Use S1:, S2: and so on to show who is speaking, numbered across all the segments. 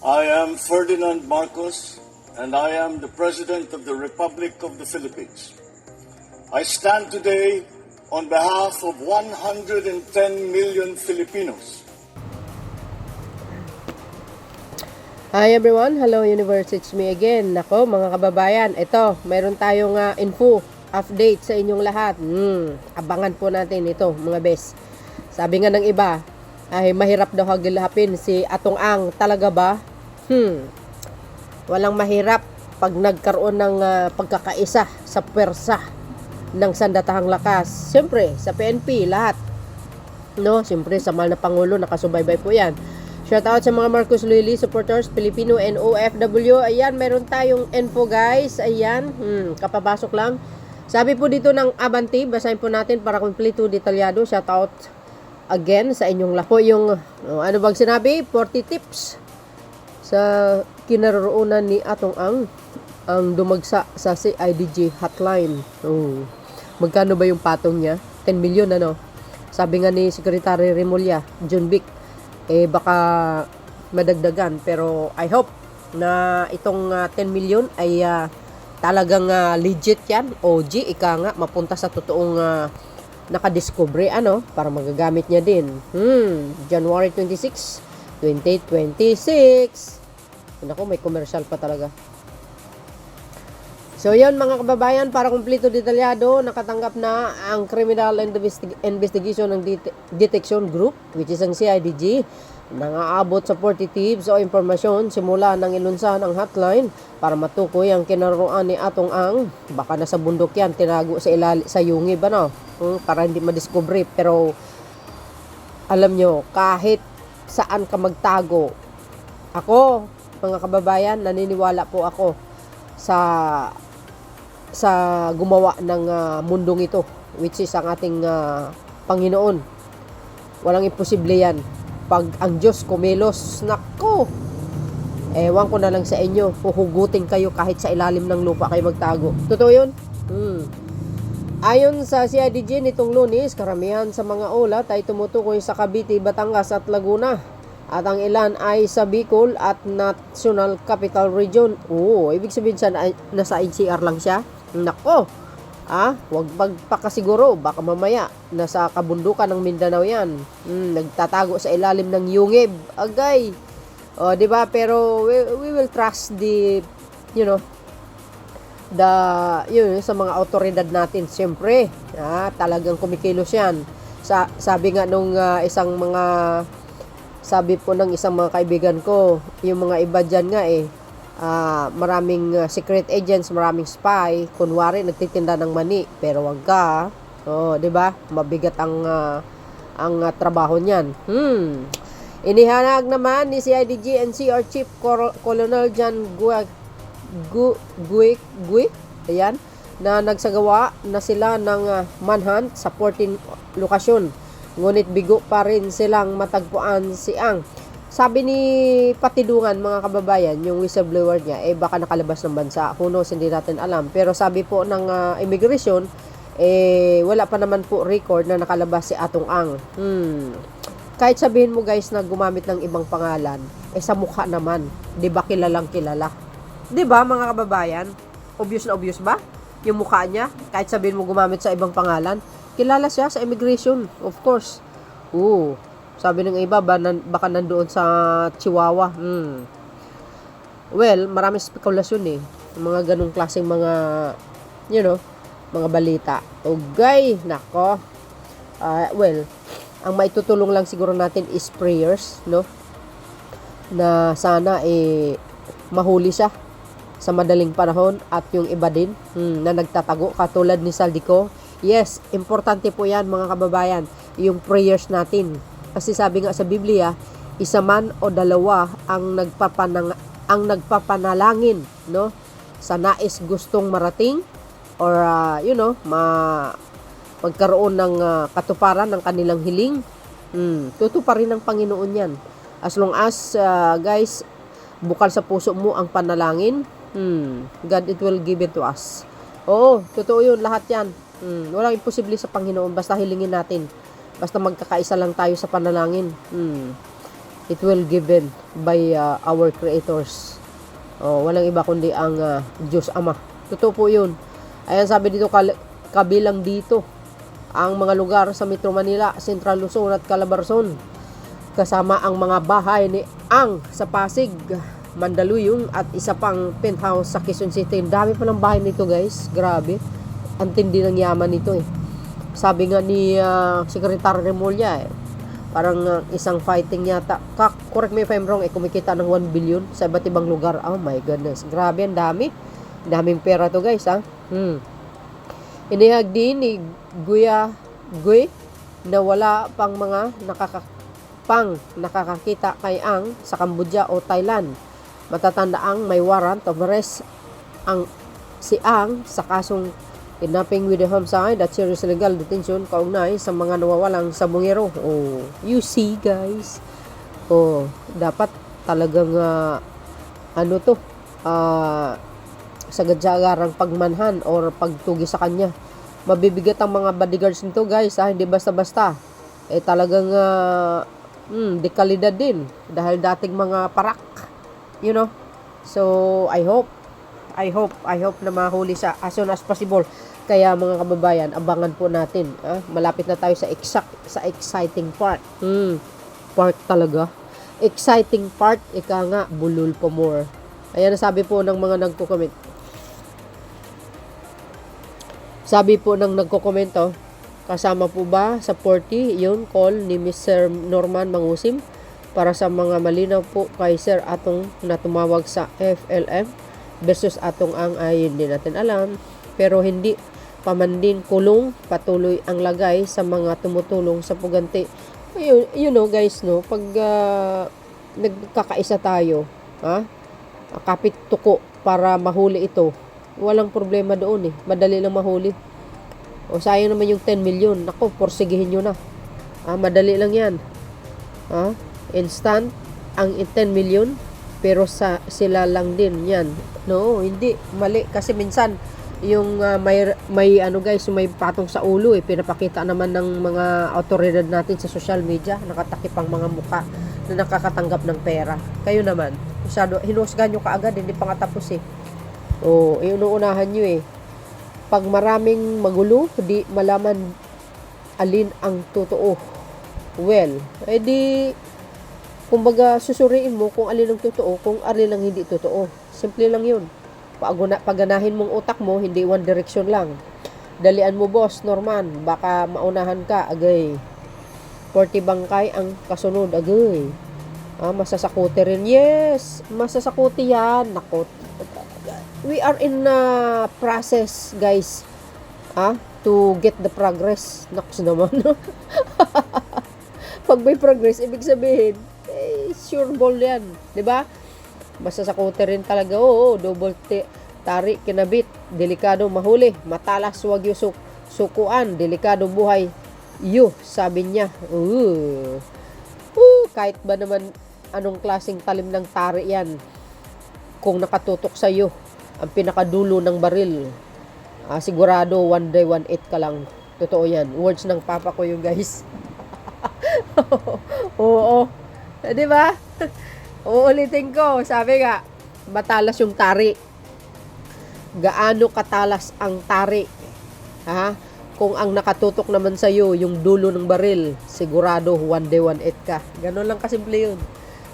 S1: I am Ferdinand Marcos, and I am the President of the Republic of the Philippines. I stand today on behalf of 110 million Filipinos.
S2: Hi everyone, hello universe, it's me again. Nako mga kababayan, ito, mayroon tayong info, update sa inyong lahat. Abangan po natin ito mga bes. Sabi nga ng iba, ay mahirap daw hagilapin si Atong Ang. Talaga ba? Walang mahirap pag nagkaroon ng pagkakaisa sa pwersa ng sandatahang lakas. Siyempre, sa PNP, lahat. No? Siyempre, sa mahal na Pangulo, nakasubaybay po yan. Shout out sa mga Marcos Loyali supporters, Filipino and OFW. Ayan, meron tayong info guys. Ayan, kapabasok lang. Sabi po dito ng Abanti, basahin po natin para kumpleto, detalyado. Shout out again sa inyong lapo. Yung, ano bang sinabi? 40 tips sa kinaroroonan ni Atong ang dumagsa sa CIDG hotline. Magkano ba yung patong niya? 10 million ano? Sabi nga ni Secretary Remulla, John Vic, baka madagdagan, pero I hope na itong 10 million ay talagang legit yan, OG, ika nga mapunta sa totoong nakadiscovery para magagamit niya din. January 26, 2026. Naku, may commercial pa talaga. So yun mga kababayan, para kumpleto detalyado, nakatanggap na ang Criminal Investigation ng Detection Group, which is ang CIDG, nangaabot sa 40 tips o impormasyon simula ng ilunsan ang hotline para matukoy ang kinaroroonan ni Atong Ang. Baka nasa bundok yan, tinago sa yungib, para hindi madiscover. Pero alam nyo, kahit saan ka magtago, ako, mga kababayan, naniniwala po ako sa gumawa ng mundong ito, which is ang ating Panginoon. Walang imposible yan. Pag ang Diyos kumilos, nako, ewan ko na lang sa inyo, huhugutin kayo kahit sa ilalim ng lupa kayo magtago. Totoo yun? Ayon sa CIDG nitong Lunes, karamihan sa mga ulat ay tumutukoy sa Cavite, Batangas at Laguna. At ang ilan ay sa Bicol at National Capital Region. Ibig sabihin siya nasa NCR lang siya? Nako, huwag magpakasiguro, baka mamaya nasa kabundukan ng Mindanao yan. Nagtatago sa ilalim ng yungib. Agay. Di ba? Pero we will trust sa mga autoridad natin. Siyempre, talagang kumikilos yan. Sabi nga nung sabi po ng isang mga kaibigan ko, yung mga iba dyan nga maraming secret agents, maraming spy, kunwari nagtitinda ng mani, pero wag ka, di ba? Mabigat ang trabaho niyan. Inihanag naman ni CIDG NCR Chief Colonel John Guic, ayan, na nagsagawa na sila ng manhunt sa 14 lokasyon. Ngunit bigo pa rin silang matagpuan si Ang. Sabi ni Patidungan, mga kababayan, yung whistleblower niya, baka nakalabas ng bansa. Who knows, hindi natin alam. Pero sabi po ng immigration, wala pa naman po record na nakalabas si Atong Ang. Kahit sabihin mo guys na gumamit ng ibang pangalan, sa mukha naman, di ba kilalang kilala? Di ba mga kababayan? Obvious na obvious ba? Yung mukha niya, kahit sabihin mo gumamit sa ibang pangalan, kilala siya sa immigration, of course. Sabi ng iba, baka nandoon sa Chihuahua. Well, maraming spekulasyon mga ganung klaseng mga, mga balita. Okay, nako. Well, ang maitutulong lang siguro natin is prayers, na sana mahuli siya sa madaling panahon, at yung iba din na nagtatago katulad ni Saldico. Yes, importante po yan mga kababayan, yung prayers natin. Kasi sabi nga sa Biblia, isa man o dalawa ang nagpapanalangin, sa nais gustong marating or magkaroon ng katuparan ng kanilang hiling, tutuparin ng Panginoon yan. As long as guys, bukal sa puso mo ang panalangin, God it will give it to us. Totoo yun, lahat yan. Walang imposible sa Panginoon, basta hilingin natin. Basta magkakaisa lang tayo sa panalangin. it will given by our creators. Walang iba kundi ang Diyos Ama. Totoo po yun. Ayan, sabi dito, kabilang dito ang mga lugar sa Metro Manila, Central Luzon at Calabarzon, kasama ang mga bahay ni Ang sa Pasig, Mandaluyong at isa pang penthouse sa Quezon City. Dami pa ng bahay nito, guys. Grabe. Ang tindi ng yaman nito eh. Sabi nga ni Secretary Remulla parang isang fighting yata. Correct me if I'm wrong, kumikita ng 1 billion sa iba't ibang lugar. Oh my goodness. Grabe, ang dami. Daming pera to, guys, ha. Inihag din ni Guy na wala pang mga nakakakita kay Ang sa Cambodia o Thailand. Matatanda ang may warrant of arrest si Ang sa kasong kidnapping with the homicide at serious illegal detention kaugnay sa mga nawawalang sabongero. You see, guys. Dapat talagang sagad-sagarang pagmanhan or pagtugi sa kanya. Mabibigat ang mga bodyguards nito, guys, hindi basta-basta. Talagang dekalidad din dahil dating mga parak, you know. So I hope na mahuli sa as soon as possible. Kaya mga kababayan, abangan po natin. Malapit na tayo sa exciting part. Part talaga. Exciting part, ika nga, bulol pa more. Ayan, sabi po ng mga nagko-comment. Sabi po ng nagko-komento, kasama po ba sa 40 yung call ni Mr. Norman Mangusim para sa mga malinaw po kay Sir Atong na tumawag sa FLM versus Atong Ang ay hindi natin alam, pero hindi pamandin kulong patuloy ang lagay sa mga tumutulong sa puganti. You know, guys, no, pag nagkakaisa tayo, kapit tuko para mahuli ito, walang problema doon eh, madali lang mahuli. Sayang naman yung 10 million. Nako, porsigihin nyo na. Madali lang yan. Instant ang 10 million, pero sila lang din yan. No, hindi. Mali. Kasi minsan, yung may guys, may patong sa ulo pinapakita naman ng mga autoridad natin sa social media, nakatakip ang mga muka na nakakatanggap ng pera. Kayo naman, hinusgan nyo kaagad, hindi pa nga tapos inuunahan nyo pag maraming magulo, di malaman alin ang totoo. Well, kumbaga susuriin mo kung alin ang totoo, kung alin ang hindi totoo. Simple lang yun. Paganahin mong utak mo, hindi one direction lang. Dalian mo, boss Norman, baka maunahan ka, agay. 40 bangkay ang kasunod, agay. Masasakuti rin. Yes, masasakuti yan. Nako. We are in process, guys, to get the progress. Naks naman. Pag may progress, ibig sabihin, sure ball yan. Diba? Masasakuti rin talaga. Double tari, kinabit, delikado mahuli, matalas, wag yung sukuan, delikado buhay. Sabi niya. Kahit ba naman anong klaseng talim ng tari yan, kung nakatutok sa iyo ang pinakadulo ng baril, sigurado one day 1-8 ka lang. Totoo yan. Words ng papa ko yung guys. Oo. Di ba? Uulitin ko. Sabi nga, matalas yung tari. Gaano katalas ang tari? Kung ang nakatutok naman sa iyo yung dulo ng baril, sigurado one day 1-8 ka. Ganon lang kasimple yun.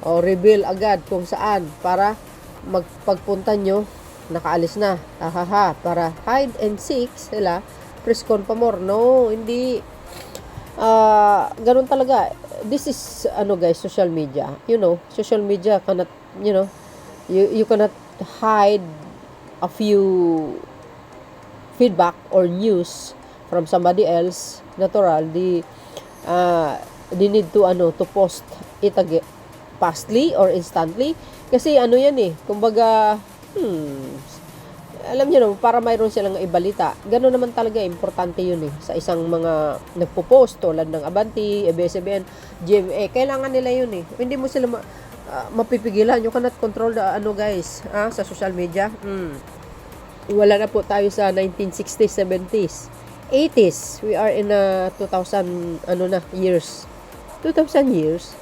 S2: Reveal agad kung saan para pagpunta nyo, nakaalis na. Para hide and seek sila. Press con pa more. No, hindi. Ganun talaga. This is, guys, social media. You know, social media cannot, you cannot hide a few feedback or news from somebody else. Natural, they need to post it again, fastly or instantly. Kasi yan kumbaga, alam niyo para mayroon silang ibalita. Gano'n naman talaga, importante yun sa isang mga nagpo-post tulad ng Abanti, ABS-CBN, GMA. Kailangan nila yun Hindi mo sila mapipigilan. You cannot control the guys, sa social media. Wala na po tayo sa 1960s, 70s, 80s. We are in 2000 years. 2000 years.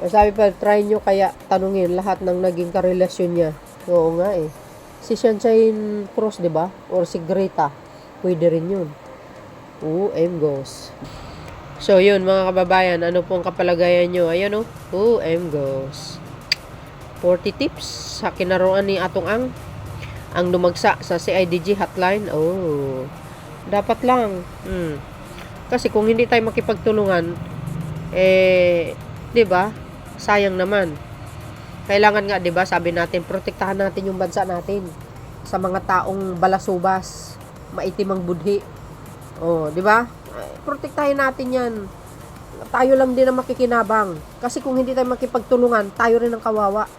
S2: Sabi pa, try nyo kaya tanungin lahat ng naging karelasyon niya. Oo nga eh. Si Sunshine Cruz, di ba? Or si Greta. Pwede rin yun. Goes. So, yun mga kababayan. Ano pong kapalagayan nyo? Ayan o. Goes. 40 tips sa kinaroon ni Atong ang dumagsa sa CIDG hotline. Dapat lang. Kasi kung hindi tayo makipagtulungan, 'di ba? Sayang naman. Kailangan nga, 'di ba, sabi natin, protektahan natin yung bansa natin sa mga taong balasubas, maitim ang budhi. 'Di ba? Protektahin natin 'yan. Tayo lang din ang makikinabang. Kasi kung hindi tayo makipagtulungan, tayo rin ang kawawa.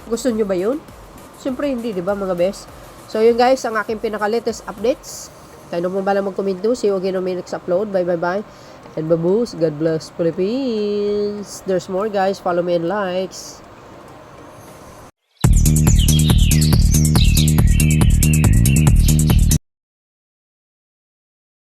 S2: Gusto nyo ba 'yun? Siyempre hindi, 'di ba, mga best? So, yun guys, ang aking pinaka-latest updates. Kayo naman ba lang mag-comment do? See you again on my next upload. Bye. And baboos. God bless Philippines. There's more guys. Follow me and likes.